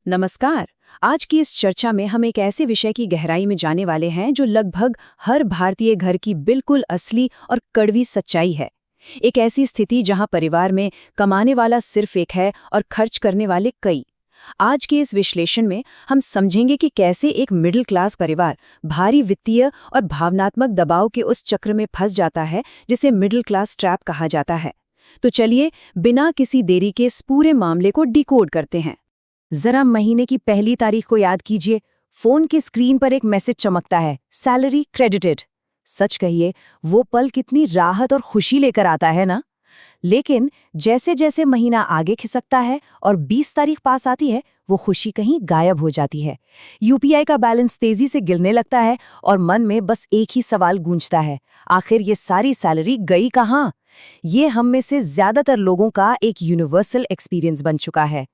नमस्कार। आज की इस चर्चा में हम एक ऐसे विषय की गहराई में जाने वाले हैं जो लगभग हर भारतीय घर की बिल्कुल असली और कड़वी सच्चाई है। एक ऐसी स्थिति जहां परिवार में कमाने वाला सिर्फ एक है और खर्च करने वाले कई। आज के इस विश्लेषण में हम समझेंगे कि कैसे एक मिडिल क्लास परिवार भारी वित्तीय और भावनात्मक दबाव के उस चक्र में फंस जाता है जिसे मिडिल क्लास ट्रैप कहा जाता है। तो चलिए बिना किसी देरी के इस पूरे मामले को डिकोड करते हैं। जरा महीने की पहली तारीख को याद कीजिए। फोन की स्क्रीन पर एक मैसेज चमकता है, सैलरी क्रेडिटेड। सच कहिए, वो पल कितनी राहत और खुशी लेकर आता है ना। लेकिन जैसे जैसे महीना आगे खिसकता है और 20 तारीख पास आती है, वो खुशी कहीं गायब हो जाती है। यूपीआई का बैलेंस तेजी से गिरने लगता है और मन में बस एक ही सवाल गूंजता है, आखिर ये सारी सैलरी गई कहाँ? ये हम में से ज्यादातर लोगों का एक यूनिवर्सल एक्सपीरियंस बन चुका है।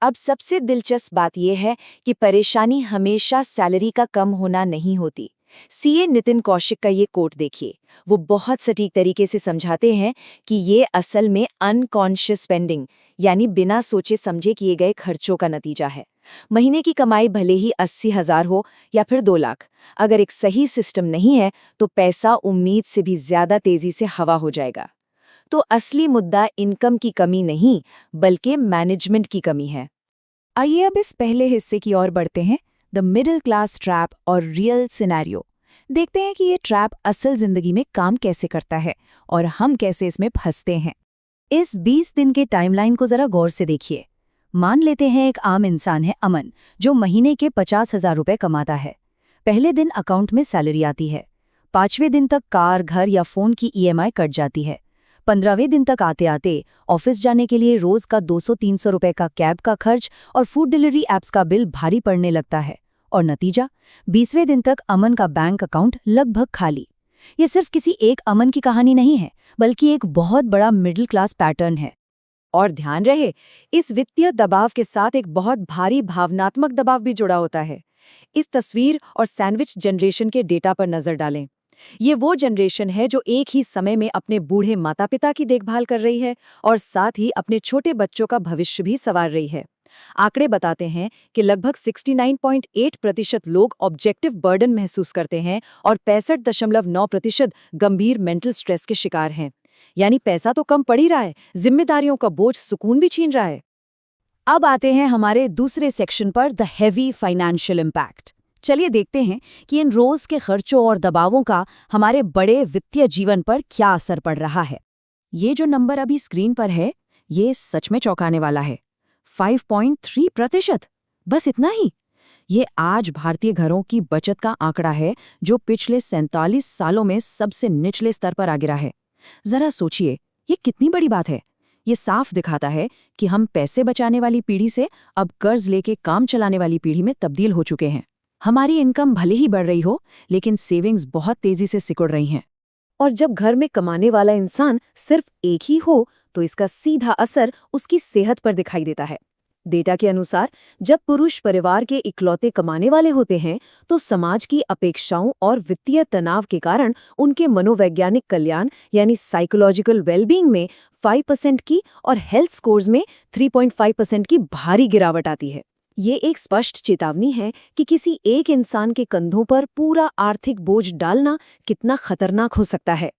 अब सबसे दिलचस्प बात यह है कि परेशानी हमेशा सैलरी का कम होना नहीं होती। सीए नितिन कौशिक का ये कोट देखिए। वो बहुत सटीक तरीके से समझाते हैं कि ये असल में अनकॉन्शियस स्पेंडिंग यानी बिना सोचे समझे किए गए खर्चों का नतीजा है। महीने की कमाई भले ही 80,000 हो या फिर 2 लाख, अगर एक सही सिस्टम नहीं है तो पैसा उम्मीद से भी ज्यादा तेजी से हवा हो जाएगा। तो असली मुद्दा इनकम की कमी नहीं बल्कि मैनेजमेंट की कमी है। आइए अब इस पहले हिस्से की ओर बढ़ते हैं, द मिडिल क्लास ट्रैप और रियल सिनेरियो। देखते हैं कि ये ट्रैप असल जिंदगी में काम कैसे करता है और हम कैसे इसमें फंसते हैं। इस 20 दिन के टाइमलाइन को जरा गौर से देखिए। मान लेते हैं एक आम इंसान है अमन, जो महीने के 50,000 रुपए कमाता है। पहले दिन अकाउंट में सैलरी आती है। 5वें दिन तक कार, घर या फोन की ईएमआई कट जाती है। 15वें दिन तक आते आते ऑफिस जाने के लिए रोज का 200-300 रुपए का कैब का खर्च और फूड डिलीवरी ऐप्स का बिल भारी पड़ने लगता है। और नतीजा, 20वें दिन तक अमन का बैंक अकाउंट लगभग खाली। ये सिर्फ किसी एक अमन की कहानी नहीं है, बल्कि एक बहुत बड़ा मिडिल क्लास पैटर्न है। और ध्यान रहे, इस वित्तीय दबाव के साथ एक बहुत भारी भावनात्मक दबाव भी जुड़ा होता है। इस तस्वीर और सैंडविच जनरेशन के डेटा पर नजर डालें। ये वो जनरेशन है जो एक ही समय में अपने बूढ़े माता पिता की देखभाल कर रही है और साथ ही अपने छोटे बच्चों का भविष्य भी संवार रही है। आंकड़े बताते हैं कि लगभग 69.8% लोग ऑब्जेक्टिव बर्डन महसूस करते हैं और 65.9% गंभीर मेंटल स्ट्रेस के शिकार हैं। यानी पैसा तो कम पड़ ही रहा है, जिम्मेदारियों का बोझ सुकून भी छीन रहा है। अब आते हैं हमारे दूसरे सेक्शन पर, द हेवी फाइनेंशियल इम्पैक्ट। चलिए देखते हैं कि इन रोज के खर्चों और दबावों का हमारे बड़े वित्तीय जीवन पर क्या असर पड़ रहा है। ये जो नंबर अभी स्क्रीन पर है, ये सच में चौंकाने वाला है। 5.3%, बस इतना ही। ये आज भारतीय घरों की बचत का आंकड़ा है, जो पिछले 47 सालों में सबसे निचले स्तर पर आ गिरा है। जरा सोचिए, ये कितनी बड़ी बात है। ये साफ दिखाता है कि हम पैसे बचाने वाली पीढ़ी से अब कर्ज लेके काम चलाने वाली पीढ़ी में तब्दील हो चुके हैं। हमारी इनकम भले ही बढ़ रही हो, लेकिन सेविंग्स बहुत तेजी से सिकुड़ रही हैं। और जब घर में कमाने वाला इंसान सिर्फ एक ही हो, तो इसका सीधा असर उसकी सेहत पर दिखाई देता है। डेटा के अनुसार, जब पुरुष परिवार के इकलौते कमाने वाले होते हैं, तो समाज की अपेक्षाओं और वित्तीय तनाव के कारण उनके मनोवैज्ञानिक कल्याण यानी साइकोलॉजिकल वेलबींग में 5% की और हेल्थ स्कोर्स में 3.5% की भारी गिरावट आती है। ये एक स्पष्ट चेतावनी है कि किसी एक इंसान के कंधों पर पूरा आर्थिक बोझ डालना कितना खतरनाक हो सकता है।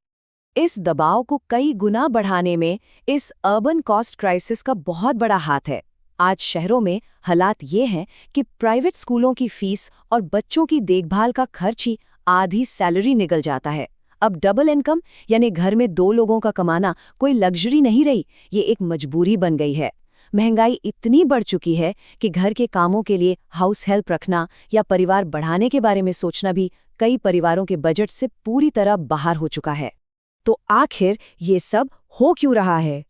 इस दबाव को कई गुना बढ़ाने में इस अर्बन कॉस्ट क्राइसिस का बहुत बड़ा हाथ है। आज शहरों में हालात ये हैं कि प्राइवेट स्कूलों की फीस और बच्चों की देखभाल का खर्च ही आधी सैलरी निकल जाता है। अब डबल इनकम यानी घर में 2 लोगों का कमाना कोई लग्जरी नहीं रही, ये एक मजबूरी बन गई है। महंगाई इतनी बढ़ चुकी है कि घर के कामों के लिए हाउस हेल्प रखना या परिवार बढ़ाने के बारे में सोचना भी कई परिवारों के बजट से पूरी तरह बाहर हो चुका है। तो आखिर ये सब हो क्यों रहा है?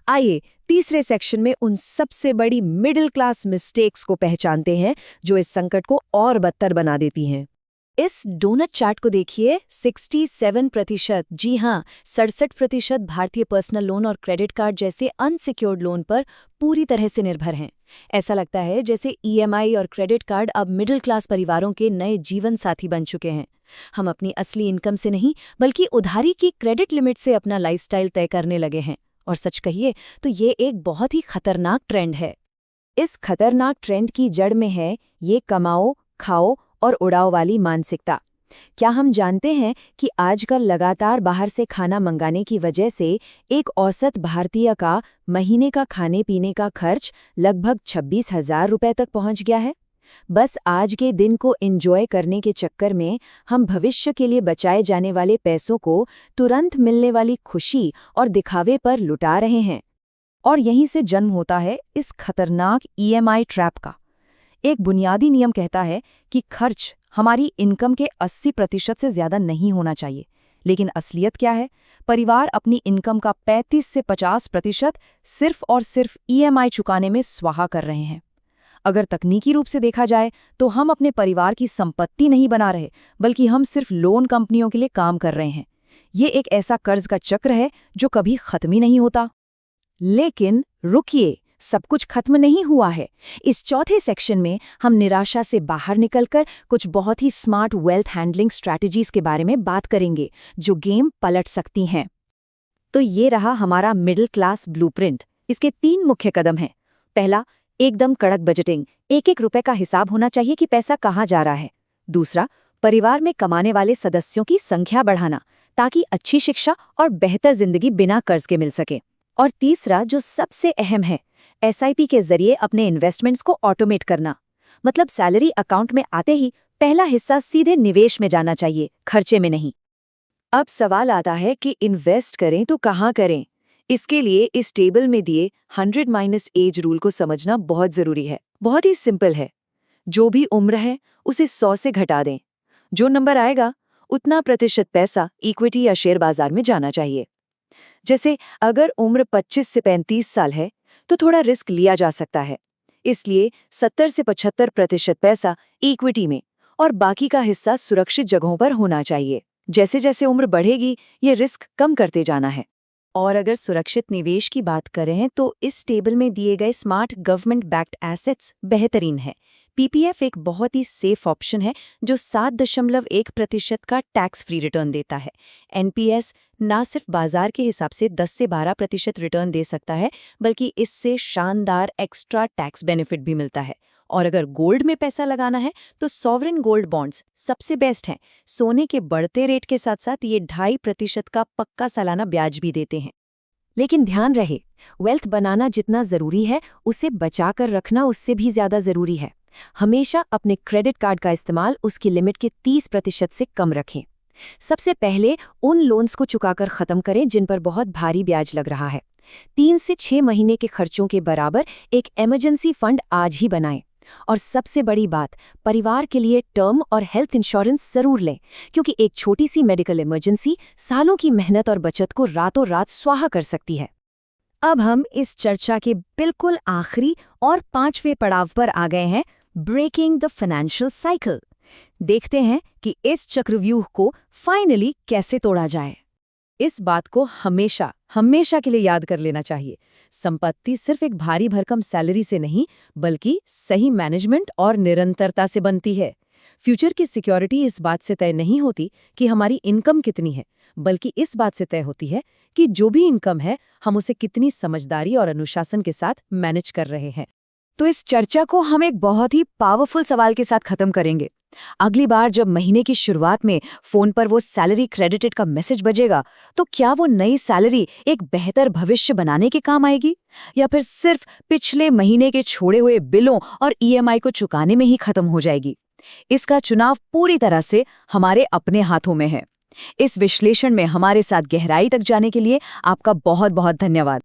आइए तीसरे सेक्शन में उन सबसे बड़ी मिडिल क्लास मिस्टेक्स को पहचानते हैं जो इस संकट को और बदतर बना देती हैं। इस डोनट चार्ट को देखिए। 67%, जी हाँ 67% भारतीय पर्सनल लोन और क्रेडिट कार्ड जैसे अनसिक्योर्ड लोन पर पूरी तरह से निर्भर हैं। ऐसा लगता है जैसे ईएमआई और क्रेडिट कार्ड अब मिडिल क्लास परिवारों के नए जीवन साथी बन चुके हैं। हम अपनी असली इनकम से नहीं, बल्कि उधारी की क्रेडिट लिमिट से अपना लाइफस्टाइल तय करने लगे हैं। और सच कहिए तो ये एक बहुत ही खतरनाक ट्रेंड है। इस खतरनाक ट्रेंड की जड़ में है ये कमाओ, खाओ और उड़ाओ वाली मानसिकता। क्या हम जानते हैं कि आजकल लगातार बाहर से खाना मंगाने की वजह से एक औसत भारतीय का महीने का खाने पीने का खर्च लगभग 26,000 रुपए तक पहुंच गया है? बस आज के दिन को एंजॉय करने के चक्कर में हम भविष्य के लिए बचाए जाने वाले पैसों को तुरंत मिलने वाली खुशी और दिखावे पर लुटा रहे हैं। और यहीं से जन्म होता है इस खतरनाक ईएमआई ट्रैप का। एक बुनियादी नियम कहता है कि खर्च हमारी इनकम के 80% से ज्यादा नहीं होना चाहिए, लेकिन असलियत क्या है? परिवार अपनी इनकम का 35 से 50% सिर्फ और सिर्फ ईएमआई चुकाने में स्वाहा कर रहे हैं। अगर तकनीकी रूप से देखा जाए तो हम अपने परिवार की संपत्ति नहीं बना रहे, बल्कि हम सिर्फ लोन कंपनियों के लिए काम कर रहे हैं। ये एक ऐसा कर्ज का चक्र है जो कभी खत्म ही नहीं होता। लेकिन रुकिए, सब कुछ खत्म नहीं हुआ है। इस चौथे सेक्शन में हम निराशा से बाहर निकलकर कुछ बहुत ही स्मार्ट वेल्थ हैंडलिंग स्ट्रैटेजीज के बारे में बात करेंगे जो गेम पलट सकती हैं। तो ये रहा हमारा मिडिल क्लास ब्लूप्रिंट। इसके 3 मुख्य कदम हैं। पहला, एकदम कड़क बजटिंग। एक रुपए का हिसाब होना चाहिए कि पैसा कहाँ जा रहा है। दूसरा, परिवार में कमाने वाले सदस्यों की संख्या बढ़ाना ताकि अच्छी शिक्षा और बेहतर जिंदगी बिना कर्ज के मिल सके। और तीसरा, जो सबसे अहम है, एसआईपी के जरिए अपने इन्वेस्टमेंट्स को ऑटोमेट करना। मतलब सैलरी अकाउंट में आते ही पहला हिस्सा सीधे निवेश में जाना चाहिए, खर्चे में नहीं। अब सवाल आता है कि इन्वेस्ट करें तो कहाँ करें? इसके लिए इस टेबल में दिए 100 - एज रूल को समझना बहुत जरूरी है। बहुत ही सिंपल है। जो भी उम्र है उसे 100 से घटा दें। जो नंबर आएगा उतना प्रतिशत पैसा इक्विटी या शेयर बाजार में जाना चाहिए। जैसे अगर उम्र 25 से 35 साल है तो थोड़ा रिस्क लिया जा सकता है, इसलिए 70 से 75% पैसा इक्विटी में और बाकी का हिस्सा सुरक्षित जगहों पर होना चाहिए। जैसे जैसे उम्र बढ़ेगी ये रिस्क कम करते जाना है। और अगर सुरक्षित निवेश की बात करें तो इस टेबल में दिए गए स्मार्ट गवर्नमेंट बैक्ड एसेट्स बेहतरीन है। पीपीएफ एक बहुत ही सेफ ऑप्शन है जो 7.1% का टैक्स फ्री रिटर्न देता है। एनपीएस ना सिर्फ बाजार के हिसाब से 10 से 12% रिटर्न दे सकता है, बल्कि इससे शानदार एक्स्ट्रा टैक्स बेनिफिट भी मिलता है। और अगर गोल्ड में पैसा लगाना है तो सॉवरेन गोल्ड बॉन्ड्स सबसे बेस्ट हैं। सोने के बढ़ते रेट के साथ साथ ये 2.5% का पक्का सालाना ब्याज भी देते हैं। लेकिन ध्यान रहे, वेल्थ बनाना जितना जरूरी है उसे बचाकर रखना उससे भी ज्यादा जरूरी है। हमेशा अपने क्रेडिट कार्ड का इस्तेमाल उसकी लिमिट के 30% से कम रखें। सबसे पहले उन लोन्स को चुकाकर खत्म करें जिन पर बहुत भारी ब्याज लग रहा है। 3 से 6 महीने के खर्चों के बराबर एक इमरजेंसी फंड आज ही बनाएं। और सबसे बड़ी बात, परिवार के लिए टर्म और हेल्थ इंश्योरेंस जरूर लें, क्योंकि एक छोटी सी मेडिकल इमरजेंसी सालों की मेहनत और बचत को रातों रात स्वाहा कर सकती है। अब हम इस चर्चा के बिल्कुल आखिरी और 5वें पड़ाव पर आ गए हैं, ब्रेकिंग द फाइनेंशियल साइकिल। देखते हैं कि इस चक्रव्यूह को फाइनली कैसे तोड़ा जाए। इस बात को हमेशा हमेशा के लिए याद कर लेना चाहिए। संपत्ति सिर्फ एक भारी भरकम सैलरी से नहीं, बल्कि सही मैनेजमेंट और निरंतरता से बनती है। फ्यूचर की सिक्योरिटी इस बात से तय नहीं होती कि हमारी इनकम कितनी है, बल्कि इस बात से तय होती है कि जो भी इनकम है हम उसे कितनी समझदारी और अनुशासन के साथ मैनेज कर रहे हैं। तो इस चर्चा को हम एक बहुत ही पावरफुल सवाल के साथ खत्म करेंगे। अगली बार जब महीने की शुरुआत में फोन पर वो सैलरी क्रेडिटेड का मैसेज बजेगा, तो क्या वो नई सैलरी एक बेहतर भविष्य बनाने के काम आएगी, या फिर सिर्फ पिछले महीने के छोड़े हुए बिलों और ईएमआई को चुकाने में ही खत्म हो जाएगी? इसका चुनाव पूरी तरह से हमारे अपने हाथों में है। इस विश्लेषण में हमारे साथ गहराई तक जाने के लिए आपका बहुत बहुत धन्यवाद।